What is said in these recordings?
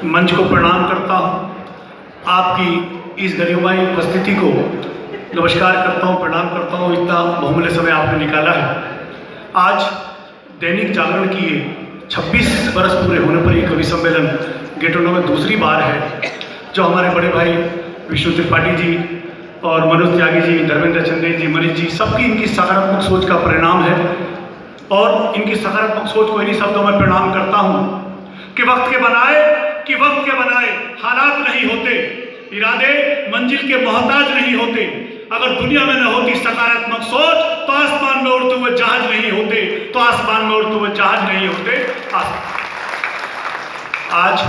मंच को प्रणाम करता हूँ। आपकी इस गरिमामय उपस्थिति को नमस्कार करता हूँ, प्रणाम करता हूँ। इतना बहुमूल्य समय आपने निकाला है। आज दैनिक जागरण की ये 26 बरस पूरे होने पर ये कवि सम्मेलन गेटोना में दूसरी बार है, जो हमारे बड़े भाई विष्णु त्रिपाठी जी और मनोज त्यागी जी, धर्मेंद्र चंदेल जी, मनीष जी, सबकी इनकी सकारात्मक सोच का परिणाम है। और इनकी सकारात्मक सोच को इन्हीं शब्दों में प्रणाम करता हूँ कि वक्त के बनाए हालात नहीं होते, इरादे मंजिल के मोहताज नहीं होते। अगर दुनिया में न होती सकारात्मक सोच तो आसमान में उड़ते हुए जहाज नहीं होते, आज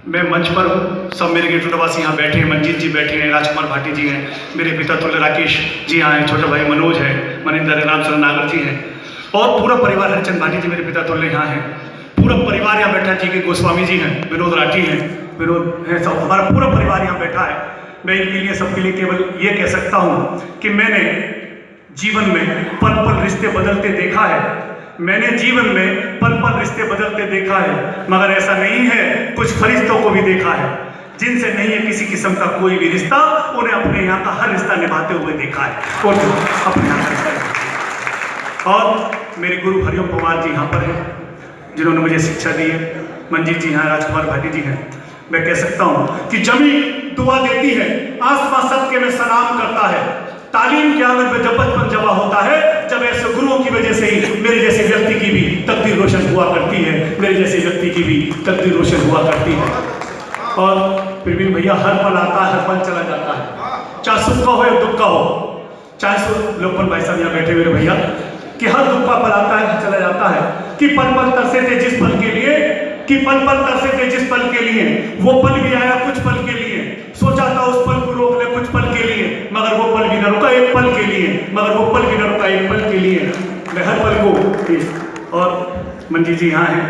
मैं मंच पर हूँ। सब मेरे गेटोनावासी यहाँ बैठे हैं, मंजीत जी बैठे हैं, राजकुमार भाटी जी हैं, मेरे पिता तुल्य राकेश जी यहाँ हैं, छोटा भाई मनोज है, मनिंदर है, रामचंद्र नागर जी हैं, और पूरा परिवार हरिचंद भाटी जी मेरे पिता तुल्य यहाँ हैं। पूरा परिवार यहाँ बैठा है। जी के गोस्वामी जी हैं, विनोद राठी हैं, विनोद है, सब हमारा पूरा परिवार यहाँ बैठा है। मैं इनके लिए, सबके लिए केवल ये कह सकता हूँ कि मैंने जीवन में पल पल रिश्ते बदलते देखा है। मगर ऐसा नहीं है, कुछ फरिश्तों को भी देखा है जिनसे नहीं है किसी किस्म का कोई भी रिश्ता, उन्हें अपने यहाँ का हर रिश्ता निभाते हुए देखा है। और अपने यहाँ का रिश्ता। और मेरे गुरु हरिओम पवार जी यहाँ पर हैं, जिन्होंने मुझे शिक्षा दी है। मंजीत जी हैं, राजकुमार भाटी जी हैं। मैं कह सकता हूँ कि जमीन दुआ देती है, आसमां सबके में सलाम करता है। तालीम के आंगन में जब बचपन जमा होता है, जब ऐसे गुरुओं की वजह से ही मेरे जैसे व्यक्ति की भी तकदीर रोशन हुआ करती है। और फिर भी भैया हर पल आता है, हर पल चला जाता है, चाहे सुख का हो या दुख का हो। चाहे लोकपाल भाई साहब यहाँ बैठे मेरे भैया, कि हर दुख का पल आता है, चला जाता है। कि पल पल तरसे थे जिस पल के लिए, वो पल भी आया कुछ पल के लिए। सोचा था उस पल को रोक ले कुछ पल के लिए, मगर वो पल भी न रुका एक पल के लिए। मैं हर पल को। और मंजी जी यहाँ हैं।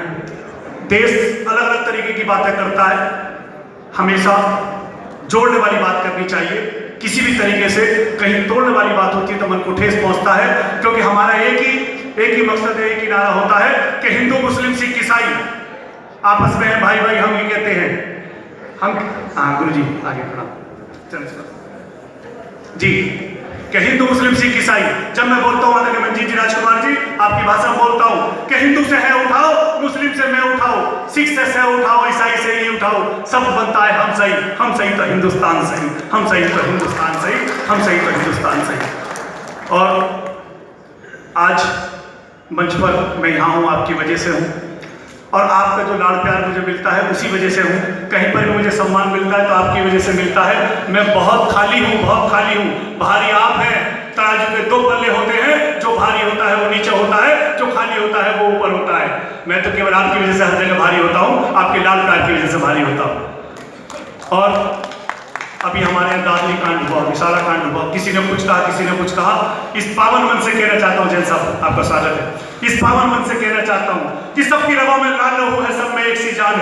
देश अलग अलग तरीके की बातें करता है, हमेशा जोड़ने वाली बात करनी चाहिए। किसी भी तरीके से कहीं तोड़ने वाली बात होती है तो मन को ठेस पहुंचता है, क्योंकि हमारा एक ही मकसद है, एक ही नारा होता है कि हिंदू मुस्लिम सिख ईसाई आपस में भाई भाई हम ही कहते हैं। हम गुरु जी आगे प्रणाम जी, कि हिंदू मुस्लिम सिख ईसाई। जब मैं बोलता हूँ आदरणीय मंजीत जी, राजकुमार जी, आपकी भाषा में बोलता हूँ कि हिंदू से है उठाओ, मुस्लिम से मैं उठाओ, सिख से उठाओ, ईसाई से ही उठाओ, सब बनता है हम सही तो हिंदुस्तान सही। और आज मंच पर मैं यहाँ हूँ, आपकी वजह से हूँ। और आपका जो लाड़ प्यार मुझे मिलता है उसी वजह से हूँ। कहीं पर भी मुझे सम्मान मिलता है तो आपकी वजह से मिलता है। मैं बहुत खाली हूँ। भारी आप हैं। तराजू के दो पल्ले होते हैं, जो भारी होता है वो नीचे होता है, जो खाली होता है वो ऊपर होता है। मैं तो केवल आपकी वजह से हर जगह भारी होता हूँ, आपके लाड़ प्यार की वजह से भारी होता हूँ। और अभी हमारे यहाँ दादरी कांड हुआ, विशाला कांड हुआ, किसी ने कुछ कहा। इस पावन मन से कहना चाहता हूँ, जैन साहब आपका स्वागत है। इस पावन मन से कहना चाहता हूँ कि सबकी रगों में लाल लहू है, सब में एक सी जान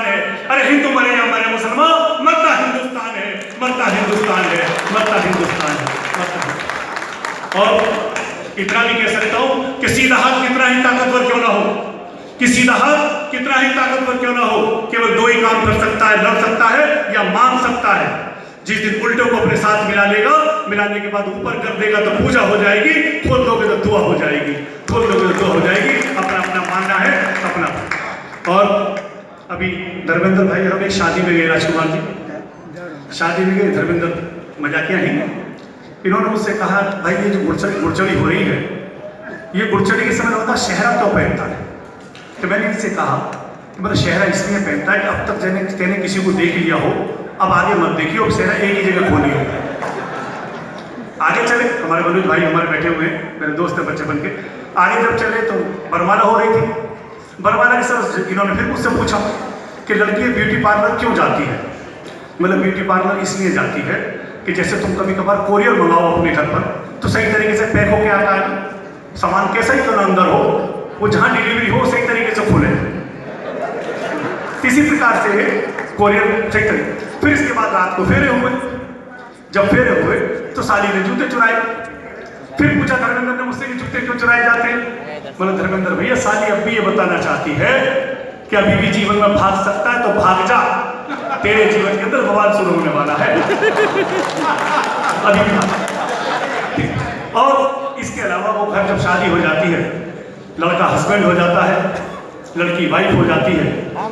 है। अरे हिंदू मरे या मरे मुसलमान, मरता हिंदुस्तान है। और इतना भी कह सकता हूँ कि सीधा हाथ कितना ही ताकतवर क्यों ना हो, केवल दो ही काम कर सकता है, लड़ सकता है या मांग सकता है। जिस दिन उल्टों को अपने साथ मिलाने के बाद ऊपर कर देगा तो पूजा हो जाएगी, खोल दोगे तो दुआ हो जाएगी। अपना मानना है अपना। और अभी धर्मेंद्र भाई हम एक शादी में गए, राजकुमार जी शादी में गए, धर्मेंद्र मजाकिया ही इन्होंने मुझसे कहा, भाई ये जो गुड़चड़ी हो रही है, ये गुड़चड़ी के समय होता शहरा क्यों पहनता है? तो मैंने इनसे कहा कि मतलब शहरा इसलिए पहनता है कि अब तक तेने किसी को देख लिया हो, अब आगे मत देखिए, अब शहरा एक ही जगह खोली हो। आगे चले, हमारे मनोज भाई हमारे बैठे हुए हैं, मेरे दोस्त है बचपन के। आगे जब चले तो बरमाला हो रही थी। बरमाला के समय इन्होंने फिर मुझसे पूछा कि लड़की ब्यूटी पार्लर क्यों जाती है? मतलब ब्यूटी पार्लर इसलिए जाती है कि जैसे तुम कभी कभार कोरियर मंगाओ अपने घर पर, तो सही तरीके से पैक होके आता है, सामान कैसा ही क्यों ना अंदर हो, वो जहाँ डिलीवरी हो सही तरीके से खोले। इसी प्रकार से कोरियर सही तरीके। फिर इसके बाद रात को फेरे हुए। जब फेरे हुए तो साली ने जूते चुराए। फिर पूछा धर्मेंद्र ने मुझसे कि जूते क्यों चुराए जाते हैं? बोला धर्मेंद्र भैया साली अब भी ये बताना चाहती है कि अभी भी जीवन में भाग सकता है तो भाग जा, तेरे जीवन के अंदर बवाल शुरू होने वाला है अभी भी। और इसके अलावा वो घर जब शादी हो जाती है, लड़का हस्बैंड हो जाता है, लड़की वाइफ हो जाती है।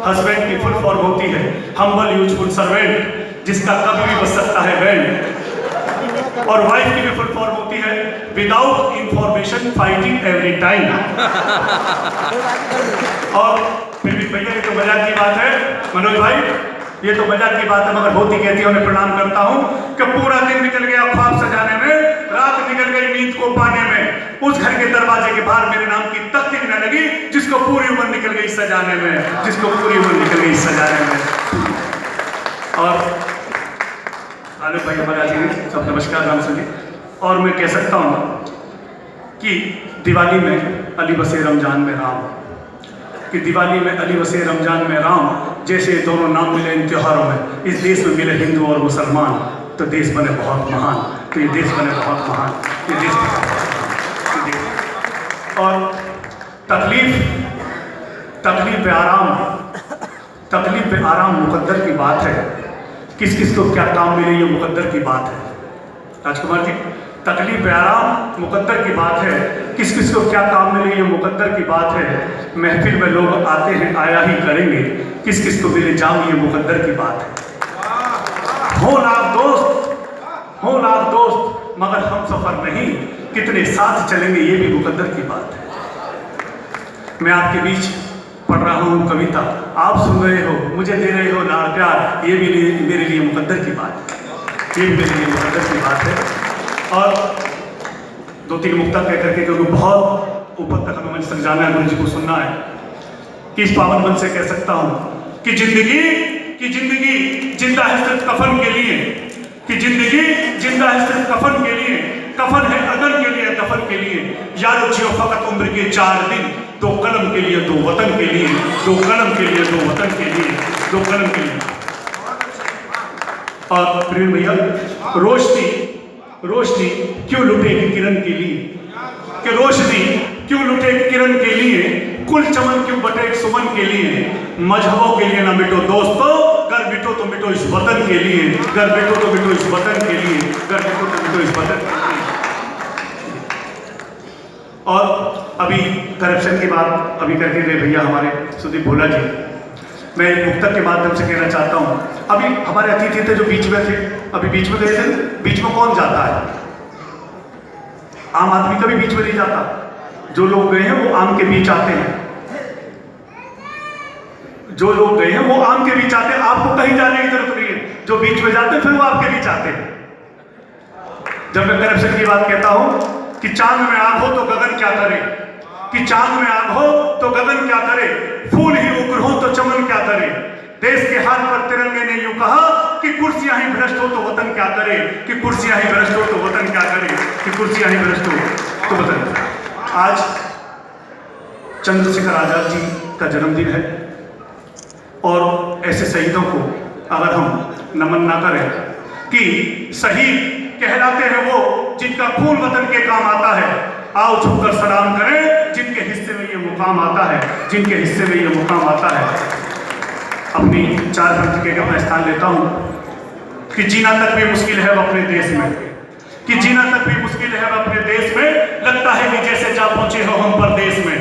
हस्बैंड की फुल फॉर्म होती है हम्बल यूजफुल सर्वेंट, जिसका कभी भी बच सकता है बैंड। और वाइफ की भी फुल फॉर्म होती है without information fighting every time. और फिर भी भैया ये तो मजाक की बात है मनोज भाई, ये तो मजाक की बात है, मगर होती कहती है उन्हें प्रणाम करता हूँ कि पूरा दिन निकल गया ख्वाब सजाने में, रात निकल गई नींद को पाने में, उस घर के दरवाजे के बाहर मेरे नाम की तख्ती न लगी जिसको पूरी उम्र निकल गई सजाने में, जिसको पूरी उम्र निकल गई सजाने में। और आलोक भाई हमारा जी सब नमस्कार राम जी। और मैं कह सकता हूँ कि दिवाली में अली बसे रमजान में राम, कि दिवाली में अली बसे रमजान में राम, जैसे दोनों नाम मिले इन त्योहारों में, इस देश में मिले हिंदू और मुसलमान तो देश बने बहुत महान, तो ये देश बने बहुत महान, ये देश और तकलीफ पे आराम, तकलीफ पे आराम मुकद्दर की बात है, किस किस को क्या काम मिले ये मुकद्दर की बात है। राजकुमार जी, तकलीफ पे आराम मुकद्दर की बात है, किस किस को क्या काम मिले ये मुकद्दर की बात है। महफिल में लोग आते हैं आया ही करेंगे, किस किस को मिले जाम ये मुकद्दर की बात है। हो लाख दोस्त मगर हम सफर नहीं, कितने साथ चलेंगे ये भी मुकद्दर की बात है। मैं आपके बीच पढ़ रहा हूँ कविता, आप सुन रहे हो, मुझे दे रहे हो लाड़ प्यार, ये भी मेरे लिए मुकद्दर की बात है, ये भी मेरे लिए मुकद्दर की बात है। और दो तीन मुक्ता कह करके, क्योंकि बहुत ऊपर तक हमें मंच तक जाना है, गुरु जी को सुनना है, कि इस पावन मन से कह सकता हूँ कि जिंदगी जिंदा है सिर्फ कफन के लिए, कि जिंदगी जिंदा है सिर्फ कफन के लिए, कफन है अदन के लिए, दफन के लिए, यारो जियो फकत उम्र के 4 दिन, 2 कलम के लिए 2 वतन के लिए, 2 कलम के लिए 2 वतन के लिए, 2 कलम के लिए। और प्रेम भैया, रोशनी क्यों लुटेगी किरण के लिए, कि रोशनी क्यों लुटेगी किरण के लिए, कुल चमन क्यों बटे सुमन के लिए, मजहबों के लिए ना मिटो दोस्तों, घर मिटो तो मिटो इस वतन के लिए, घर मिटो तो मिटो इस वतन के लिए, घर मिटो तो मिटो इस वतन के लिए। और अभी करप्शन की बात अभी करके गए भैया हमारे सुदीप भोला जी, मैं एक मुक्तक के माध्यम से कहना चाहता हूँ, अभी हमारे अतिथि थे जो बीच में थे, अभी बीच में गए थे, बीच में कौन जाता है? आम आदमी कभी बीच में नहीं जाता, जो लोग गए हैं वो आम के बीच आते हैं, जो लोग गए हैं वो आम के बीच आते हैं, आपको कहीं जाने की जरूरत नहीं है, जो बीच में जाते हैं फिर वो आपके बीच आते हैं। जब मैं करप्शन की बात कहता हूं कि चांद में आग हो तो गगन क्या करे, कि चांद में आग हो तो गगन क्या करे, फूल ही उग्र हो तो चमन क्या करे, देश के हाथ पर तिरंगे ने यूं कहा कि कुर्सियां ही भ्रष्ट हो तो वतन क्या करे, कि कुर्सियां ही भ्रष्ट हो तो वतन क्या करे, कि कुर्सियां ही भ्रष्ट हो तो वतन। आज चंद्रशेखर आजाद जी का जन्मदिन है और ऐसे शहीदों को अगर हम नमन ना करें, कि शहीद कहलाते हैं वो जिनका खून वतन के काम आता है, आओ झुककर सलाम करें जिनके हिस्से में ये मुकाम आता है, जिनके हिस्से में ये मुकाम आता है। अपनी 4 पंक्ति के अपना स्थान लेता हूँ कि जीना तक भी मुश्किल है अपने देश में, कि जीना तक भी मुश्किल है अपने देश में, लगता है कि जैसे जा पहुंचे हो हम परदेश में,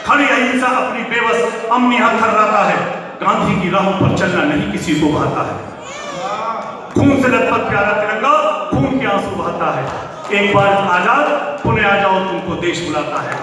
खड़ी अहिंसा अपनी बेबस अमनी हक खर्राता है, गांधी की राहों पर चलना नहीं किसी को भाता है, खून से लथपथ प्यारा तिरंगा खून के आंसू बहाता है, एक बार आजाद पुनः आ जाओ तुमको देश बुलाता है।